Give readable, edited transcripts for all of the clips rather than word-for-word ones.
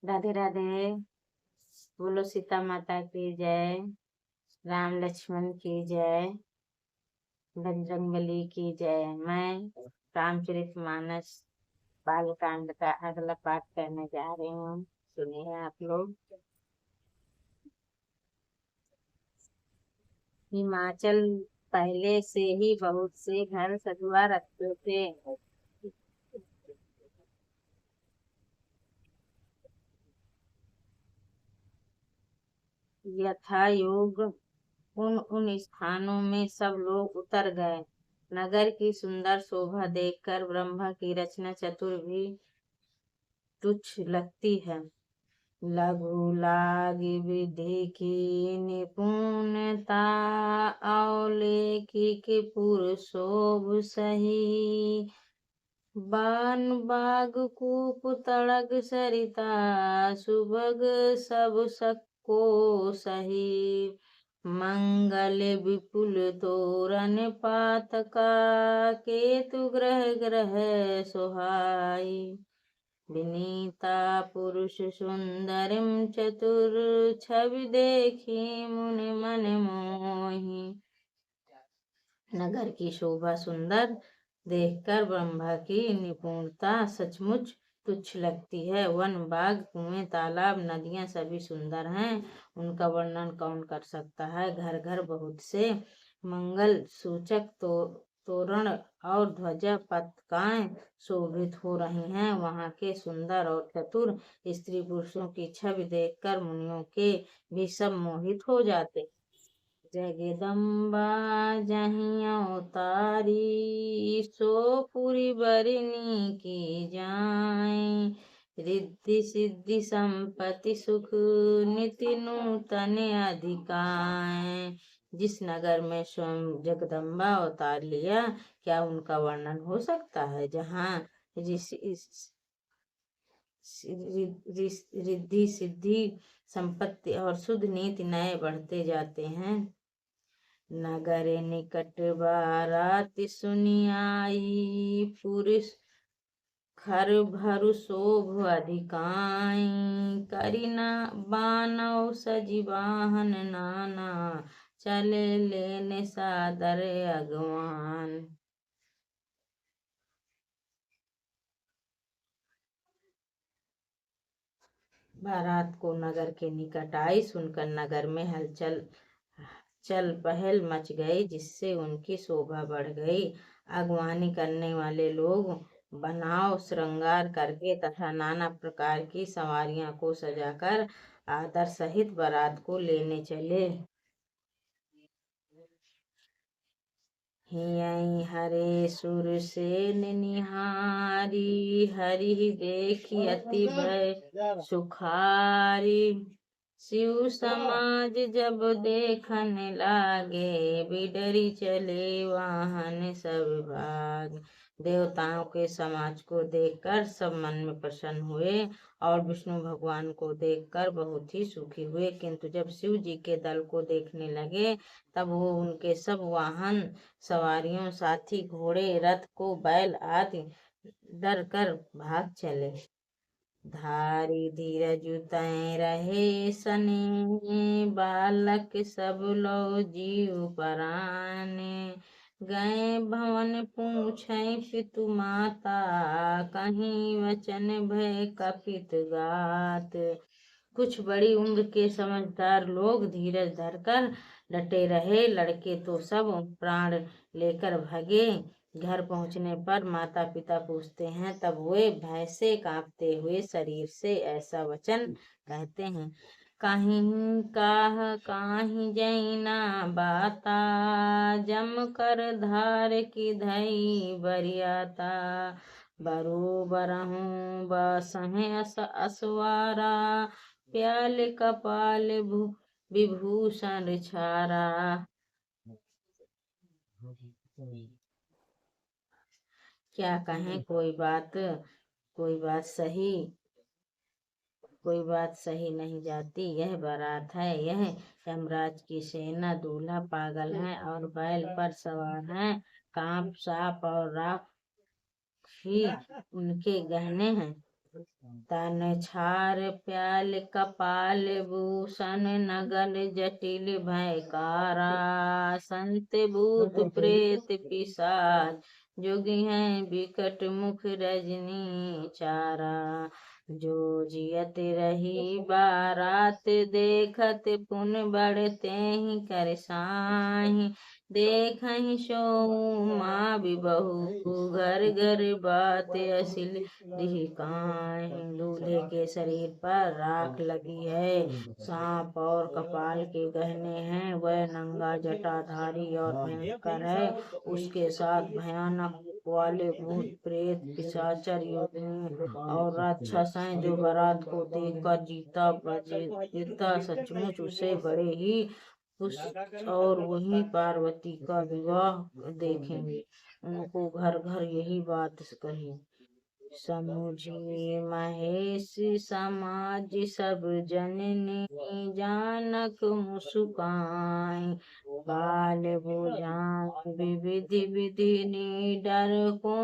राधे राधे। बोलो सीता माता की जय। राम लक्ष्मण की जय। बजरंगबली की जय। मैं रामचरितमानस बालकांड का अगला पाठ करने जा रही हूँ। सुनिए आप लोग। हिमाचल पहले से ही बहुत से घर सधुआ रखते थे। यथा योग उन उन स्थानों में सब लोग उतर गए। नगर की सुंदर शोभा देखकर ब्रह्मा की रचना चतुर भी तुच्छ लगती है। लघु लाग विधि की निपुणता औलेखिक पुरुषोभ सही। बान बाग कूप तड़ग सरिता सुभग सब सबको सही। मंगल विपुल तोरण पातका केतु ग्रह ग्रह सोहाई। विनीता पुरुष सुंदरिम चतुर छवि देखी मुनि मन मोही। नगर की शोभा सुंदर देखकर ब्रह्मा की निपुणता सचमुच तुच्छ लगती है। वन बाग कुएं तालाब नदियां सभी सुंदर हैं, उनका वर्णन कौन कर सकता है। घर घर बहुत से मंगल सूचक तोरण और ध्वजा पताकाएं शोभित हो रही हैं। वहां के सुंदर और चतुर स्त्री पुरुषों की छवि देखकर मुनियों के भी सब मोहित हो जाते। जगदम्बा जहीं अवतारी सो पुरी बरनी की जाए। रिद्धि सिद्धि संपत्ति सुख नित्य नूतन अधिकाएं। जिस नगर में स्वयं जगदम्बा अवतार लिया, क्या उनका वर्णन हो सकता है। जहाँ रिद्धि सिद्धि संपत्ति और शुद्ध नीति नए बढ़ते जाते हैं। नगर निकट बारात सुनी आई पुरुष खर भरु शोभ अधिकाई। करिना बानव सजीवाहन नाना चले लेने सादर अगवान। बारात को नगर के निकट आई सुनकर नगर में हलचल चल पहल मच गई, जिससे उनकी शोभा बढ़ गई। अगवानी करने वाले लोग बनाव श्रृंगार करके तथा नाना प्रकार की सवारियां को सजाकर आदर सहित बारात को लेने चले। हियई हरे सुर सेन निहारी हरि देखी अति भय सुखारी। शिव समाज जब देखन लागे बिडरी चले वाहन सब भाग। देवताओं के समाज को देखकर सब मन में प्रसन्न हुए और विष्णु भगवान को देखकर बहुत ही सुखी हुए, किंतु जब शिव जी के दल को देखने लगे तब वो उनके सब वाहन सवारियों साथी घोड़े रथ को बैल आदि डर कर भाग चले। धारी धीरज तय रहे सने बालक सब लो जीव पराने। गए भवन पूछे पितु माता कहीं वचन भय कपित गात। कुछ बड़ी उम्र के समझदार लोग धीरज धरकर डटे रहे। लड़के तो सब प्राण लेकर भगे। घर पहुंचने पर माता पिता पूछते हैं, तब वे भय से कांपते हुए शरीर से ऐसा वचन कहते हैं। कहीं काह काही जैना बाता जम कर धार की धई बरियाता। बरोबर हूँ बसहें असवारा प्याल कपाल विभूषण छारा। क्या कहें, कोई बात सही नहीं जाती। यह बारात है, यह यमराज की सेना। दूल्हा पागल है और बैल पर सवार है। कांप सांप और राख ही उनके गहने हैं। तन छार प्याल कपाल भूषण नगन जटिल भयकारा। संत भूत प्रेत पिशाच जोगी हैं विकट मुख रजनी चारा। जो जियत रही बारात देखत पुन बढ़ते ही कर साही। देखहि सो माँ बिबहु घर घर बात असिल दिहिकाएं। दूल्हे के शरीर पर राख लगी है, सांप और कपाल के गहने हैं। वह नंगा जटाधारी और भयंकर है। उसके साथ भयानक वाले भूत प्रेत पिशाचर योगिनी और राक्षस हैं, जो बारात को देखकर जीता सचमुच उसे बड़े ही उस और वही पार्वती का विवाह देखेंगे। उनको घर घर यही बात कही। समुझी महेश समाज सब जननी जानक मुस्काई। बाल भुजान विविधि विधि निडर को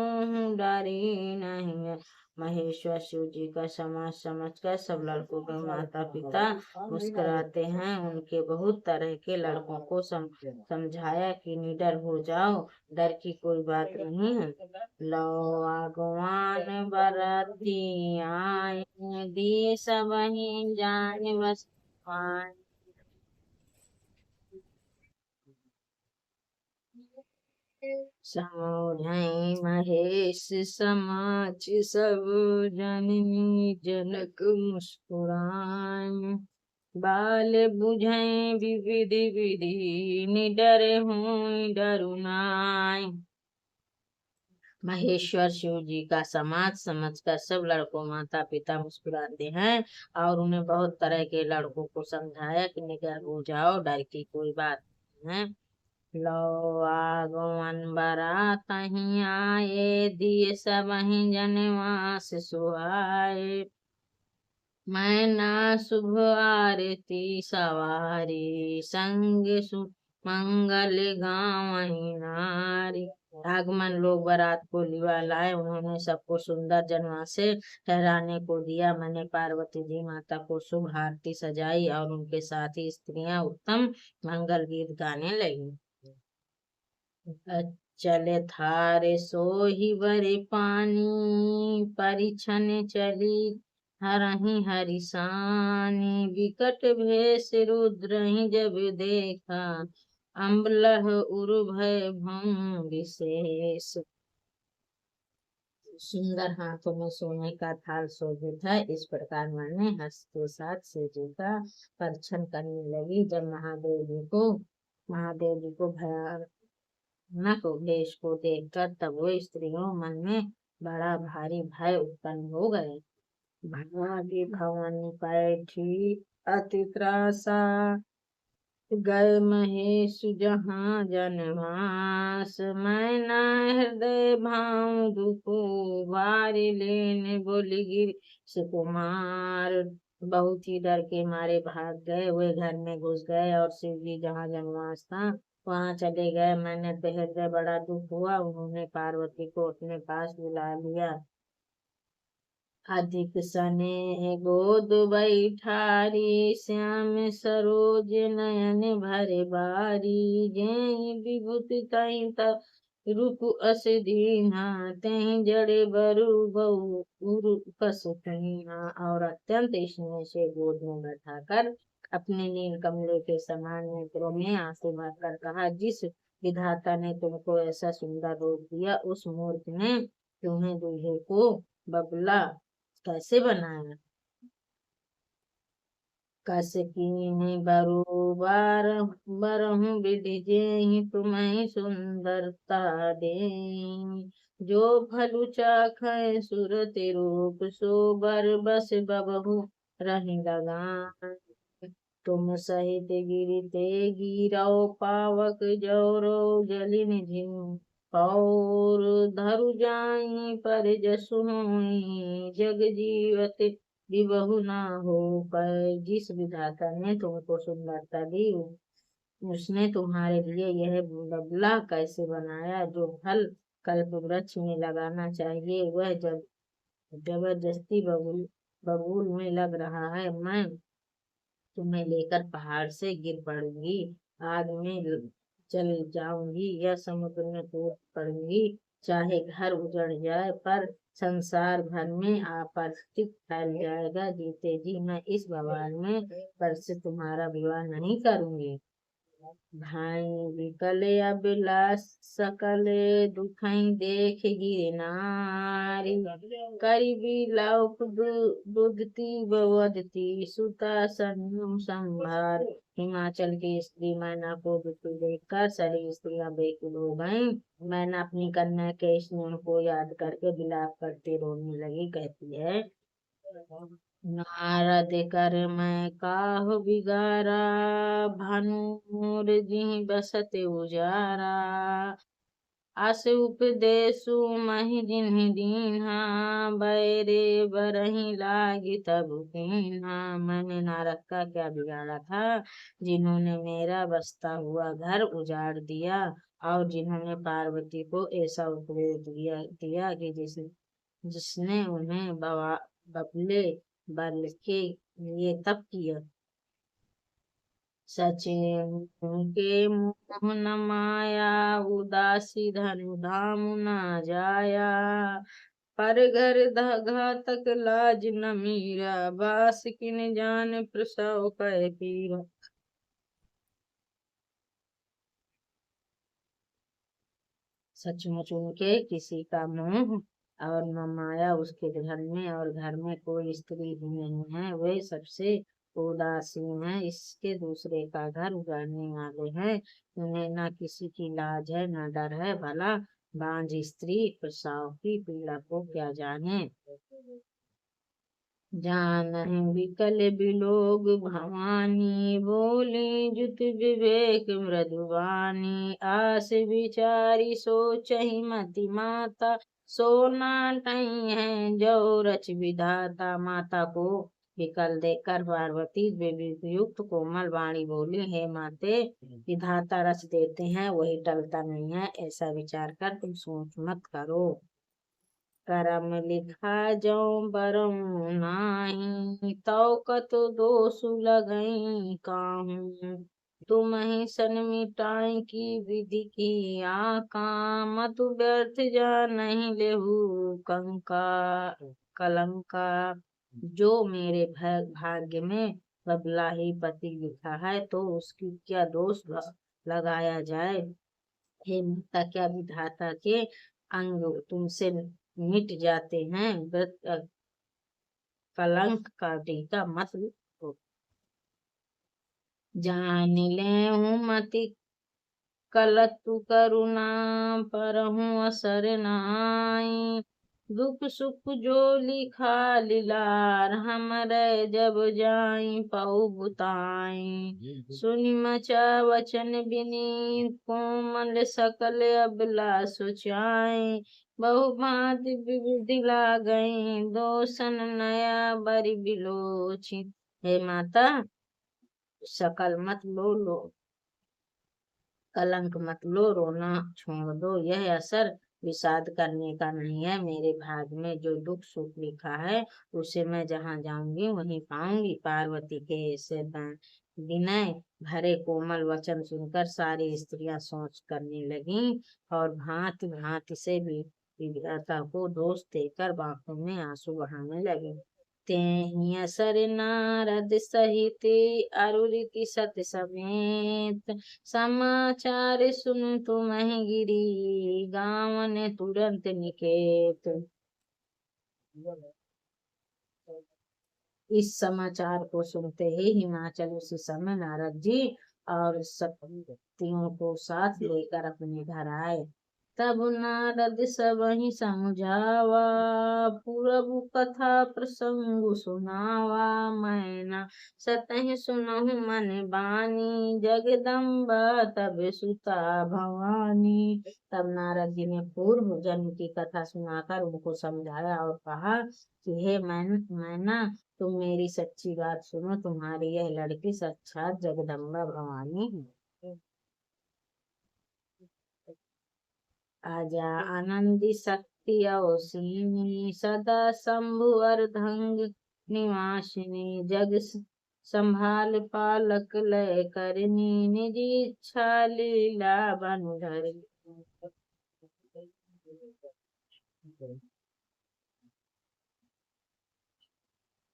डरी नहीं। महेश्वर शिव जी का समाज समझकर सब लड़कों के माता पिता मुस्कुराते हैं। उनके बहुत तरह के लड़कों को समझाया कि निडर हो जाओ, डर की कोई बात नहीं है। लो आगवान बरती आए दी सब ही जान बस पाए। समझाई महेश समाज सब जननी जनक मुस्कुराए। बाल बुझाए विविधि विधि निडर हूँ डरू नाय। महेश्वर शिव जी का समाज समझकर सब लड़कों माता पिता मुस्कुराते हैं और उन्हें बहुत तरह के लड़कों को समझाया कि निडर हो जाओ, डर की कोई बात नहीं है। लो आगमन बारात ही आए दिए सब ही जनवास सुहाए। मैं ना शुभ आरती सवारी संग मंगल गावही नारी। आगमन लोग बारात को लिवा लाए। उन्होंने सबको सुंदर जनवास से ठहराने को दिया। मैंने पार्वती जी माता को शुभ आरती सजाई और उनके साथ ही स्त्रियां उत्तम मंगल गीत गाने लगी। चले थारे सोही बरे पानी परिछन चली हरहि हरिसानी। विकट भेष रुद्र ही जब देखा अम्बलह उरु भय भंग विशेष। सुंदर हाथों में सोने का थाल शोभित है। इस प्रकार मैंने हस्त के साथ शिव जी का परीक्षण करने लगी। जब महादेव जी को भयानक वेश को देखकर तब वो स्त्रियों मन में बड़ा भारी भय उत्पन्न हो गए। भागी भवानी बैठी अति त्रासा गए महेश जहाँ जनवास। मैं ना हृदय भाव दुखो वारी लेने बोली गिर सुकुमार। बहुत ही डर के मारे भाग गए। वे घर में घुस गए और शिव जी जहाँ जनवास था वहां चले गए। मैंने तो हृदय बड़ा दुख हुआ। उन्होंने पार्वती को अपने पास बुला लिया। अधिक सने गोद बैठारी श्याम सरोज नयन भरे बारी। जय विभूति तई रूप अस दीना तई जड़े बरु बहु कस कहीना। और अत्यंत स्नेह से गोद में बैठाकर अपने नील कमले के समान नेत्रों में आंसू भरकर कहा, जिस विधाता ने तुमको ऐसा सुंदर रूप दिया उस मूर्ख ने तुम्हें दूल्हे को बबला कैसे बनाया। कस कीन्ही बरोबर बरहु विधि जेहि तुम्हें सुंदरता दे। जो फलु चाखै सुरति रूप सो बर बस बबहु रही लगान। तुम सहित गिरते गिरौ पावक जौरो जलिन झिन और धरु जाई पर जसु होई जग जीवत विबहु ना हो पर। जिस विधाता ने तुमको सुंदरता दी उसने तुम्हारे लिए यह बबला कैसे बनाया। जो फल कल्प वृक्ष में लगाना चाहिए वह जब जबरदस्ती बबूल में लग रहा है। मैं तुम्हें लेकर पहाड़ से गिर पड़ूंगी, आग में जल जाऊंगी या समुद्र में कूद पड़ूंगी। चाहे घर उजड़ जाए पर संसार भर में आपत्ति फैल जाएगा, जीते जी मैं इस बवाल में पर से तुम्हारा विवाह नहीं करूंगी। भाई विकल अभिलाष सकल दुखई देख गिर नारी, करिबी लौक दुधती बवदती सुता संयम संभार। हिमाचल की स्त्री मैना को दुखी देखकर सारी स्त्रियां बेकुल हो गईं। मैना अपनी कन्या के स्नेह को याद करके विलाप करते रोने लगी। कहती है, नारद कर मैं काहु बिगारा, भानुर जिहि बसत उजारा। आस उपदेशु महि जिन्हि दीन्हा, बैरे बरहि लागी तब कीन्हा। मैंने नारद का क्या बिगाड़ा था, जिन्होंने मेरा बसता हुआ घर उजाड़ दिया और जिन्होंने पार्वती को ऐसा उपदेश दिया कि जिसने उन्हें बबले बल के लिए तप किया। सचिन के मुँह न माया, उदासी धनु धाम न जाया। पर घर घातक लाज न मीरा, बास किन जान प्रसव कह पीरा। सचमुच उनके किसी का मुंह और न माया उसके घर में, और घर में कोई स्त्री भी नहीं है। वे सबसे उदासीन है, इसके दूसरे का घर उजाड़ने वाले हैं। उन्हें न किसी की लाज है न डर है। भला बांझ स्त्री प्रसव की पीड़ा को क्या जाने। जानहि विकल विलोग भवानी, बोली जुत विवेक मृदुवानी। आस विचारी सोचहि मति माता, सोना टई है जो रच विधाता। माता को विकल देखकर पार्वती विवेकयुक्त कोमल वाणी बोली, हे माते, विधाता रच देते हैं वही टलता नहीं है, ऐसा विचार कर तुम सोच मत करो। करम लिखा जो बरम नाही, तो कत दोष लगई काहू। तुम ही सन मिटाई की विधि की मत व्यर्थ जा नहीं लेहू कंका कलंका। जो मेरे भाग्य में बबला ही पति लिखा है तो उसकी क्या दोष लगाया जाए। हे माता, क्या विधाता के अंग तुमसे मिट जाते हैं। कलंक का टीका मत लो। जान ले हूँ मति कलतु करुणा, पर हूँ असर नाई। दुख सुख जो लिखा लीलार, हमरे जब जाई पऊ बुताई। सुनि मचा वचन विनीत, कोमल सकल अबला सोचाई। बहु भांति विविधि लागई, दोसन नया बरि बिलोची। हे माता, सकल मत लो कलंक मत लो, रोना छोड़ दो। यह असर विषाद करने का नहीं है। मेरे भाग में जो दुख सुख लिखा है उसे मैं जहाँ जाऊंगी वहीं पाऊंगी। पार्वती के ऐसे विनय भरे कोमल वचन सुनकर सारी स्त्रियां सोच करने लगी और भांति भांति से भी विधाता को दोष देकर आंखों में आंसू बहाने लगे। तेहि असर नारद सहित, अरुलिति सत समेत। समाचार सुन तुम गिरी, गाँव ने तुरंत निकेत। इस समाचार को सुनते ही हिमाचल उसी समय नारद जी और शक्तियों को साथ लेकर अपने घर आए। तब नारद सब ही समझावा, पूरब कथा प्रसंग सुनावा। मैना सतहि सुनहु मन बानी, जगदम्बा तब सुता भवानी। तब नारद जी ने पूर्व जन्म की कथा सुनाकर उनको समझाया और कहा कि हे मैना, तुम मेरी सच्ची बात सुनो, तुम्हारी यह लड़की साक्षात जगदम्बा भवानी है। आजा आनंदी शक्ति अवसीनी सदा शंभु अर्धंग निवासिनी जग संभाल पालक लय करनी निज इच्छा लीला बन धरी।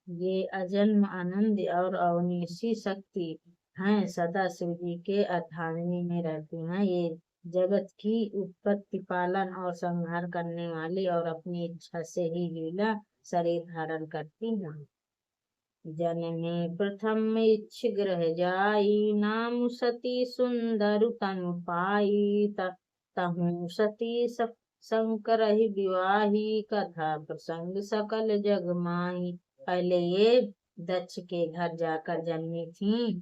ये अजन्म आनंद और अवनीशी शक्ति हैं, सदा शिव जी के अर्धांगिनी में रहती हैं। ये जगत की उत्पत्ति पालन और संहार करने वाली और अपनी इच्छा से ही लीला शरीर धारण करती हैं। जननी प्रथम इच्छ ग्रह जाई नाम सती सुंदर तनु पाई तहु सती शंकर ही विवाही कथा प्रसंग सकल जग माही। पहले ये दक्ष के घर जाकर जन्मी थी,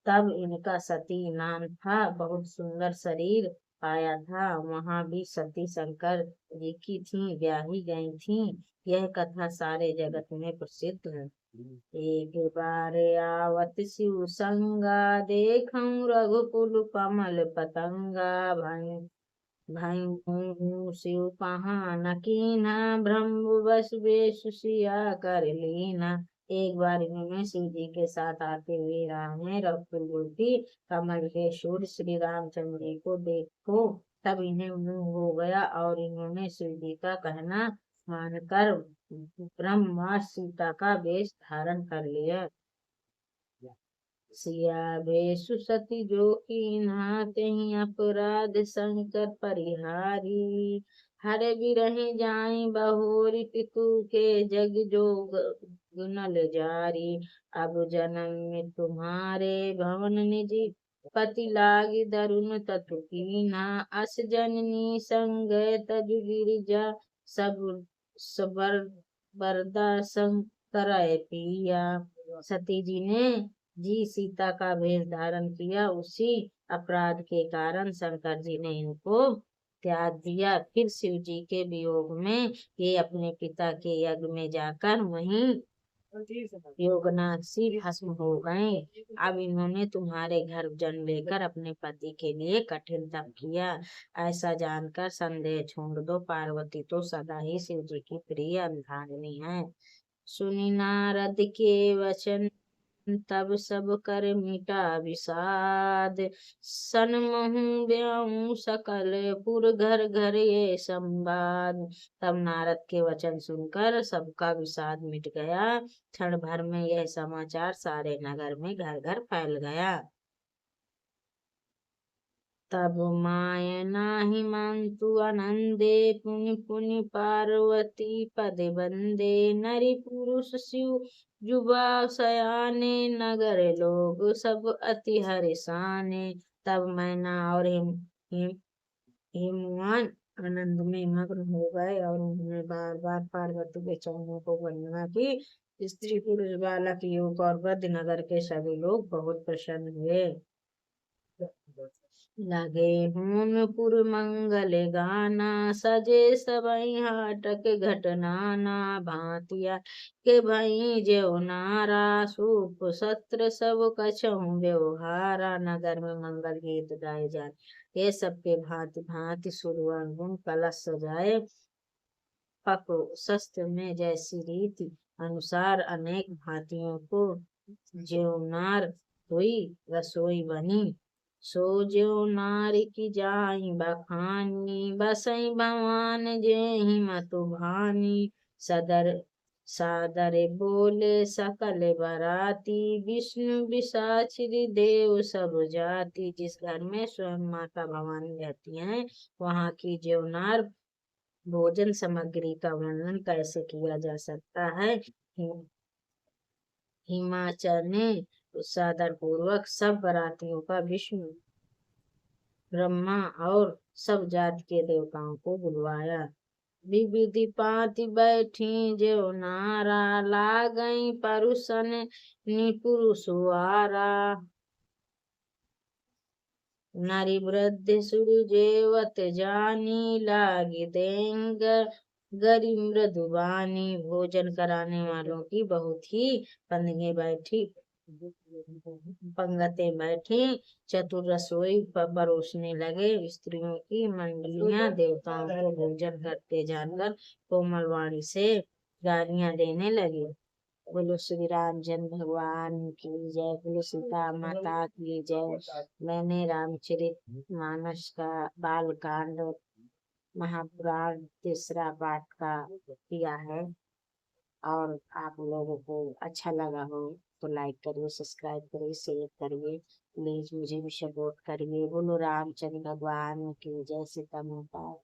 तब इनका सती नाम था। बहुत सुंदर शरीर पाया था। वहाँ भी सती शंकर जी की थी, ब्याही गई थी। यह कथा सारे जगत में प्रसिद्ध है। एक बार आवत शिव संगा देखऊं रघुकुल कमल पतंगा भई शिव पहान कीना ब्रह्म बस वेश सिया कर लीना। एक बार इन्होंने शिव जी के साथ आते हुए राह में रघुकुल की कमल के सूर्य श्री रामचंद्र जी को देखो, तब इन्हें मोह हो गया और इन्होंने शिव जी का कहना मानकर ब्रह्मा सीता का वेश धारण कर लिया। सिया भेषु सती जो कीन्हा तेहि अपराध शंकर परिहारी। हरे बिरहि जाई बहोरी पितु के जग जोग गुनल जारी। अब जन्म में तुम्हारे भवन निज पति लागी दरुन ततु कीन्हा। अस जननी संग तजु गिरिजा सब सबर बरदा संग करय पिया। सती जी ने सीता का वेश धारण किया। उसी अपराध के कारण शंकर जी ने इनको त्याग दिया। फिर शिव जी के वियोग में ये अपने पिता के यज्ञ में जाकर वहीं योगनाशी भस्म हो गए। अब इन्होंने तुम्हारे घर जन्म लेकर अपने पति के लिए कठिन तप किया। ऐसा जानकर संदेह छोड़ दो, पार्वती तो सदा ही शिव जी की प्रिय अर्धांगिनी है। सुनी नारद के वचन तब सब कर मिटा विषाद। सनमहु ब्याऊं सकल पुर घर घर ये संवाद। तब नारद के वचन सुनकर सबका विषाद मिट गया। क्षण भर में यह समाचार सारे नगर में घर घर फैल गया। तब माय नाही मानतु आनंदे पुनि पुनि पार्वती पद बंदे। नरि पुरुष शिव जुबा सयाने नगर लोग सब अति हर्षाने। तब मैना और हिमवान आनंद में मग्न हो गए और उन्होंने बार बार पार्वती के चरणों को वंदना की। स्त्री पुरुष बालक युवक और वृद्ध नगर के सभी लोग बहुत प्रसन्न हुए। लगे होमपुर मंगल गाना सजे सबई हाटक घटनाना। भांतिया के भई जेव नारा सूप सत्र सब कछहु व्यवहारा। नगर में मंगल गीत गाए जाए, ये सबके भांति भांति सुरवन गुण कलश सजाए। पको शस्त्र में जैसी रीति अनुसार अनेक भांतियों को जेवनार हुई रसोई बनी। सो ज्यो नारी की जाई बखानी बसई भगवान जेहि मतु भानी। सादर बोले सकल बराती विष्णु विषाक्षी देव सब जाति। जिस घर में स्वयं माता भवानी रहती हैं, वहाँ की जेवनार भोजन सामग्री का वर्णन कैसे किया जा सकता है। हिमाचल ने सादर पूर्वक सब बरातियों का विष्णु ब्रह्मा और सब जाति के देवताओं को बुलवाया। विविधि पाति बैठी जो नारा लागई परुषन निपुरुषवारा। नारी वृद्ध सुरजेवत जानी लागी देंग गरी मृदुबानी। भोजन कराने वालों की बहुत ही पंदिगे बैठी पंगतें बैठी, चतुर रसोई परोसने लगे। स्त्रियों की मंडलियां देवताओं को भोजन करते जानकर कोमल वाणी से गालियां देने लगी। बोलो श्री रामचंद्र भगवान की जय, बोलो सीता माता की जय। मैंने रामचरित मानस का बाल कांड महापुराण तीसरा पाठ का किया है। और आप लोगों को अच्छा लगा हो तो लाइक करिए, सब्सक्राइब करिए, शेयर करिए। प्लीज मुझे भी सपोर्ट करिए। बोलो रामचंद्र भगवान की जय, सीता माता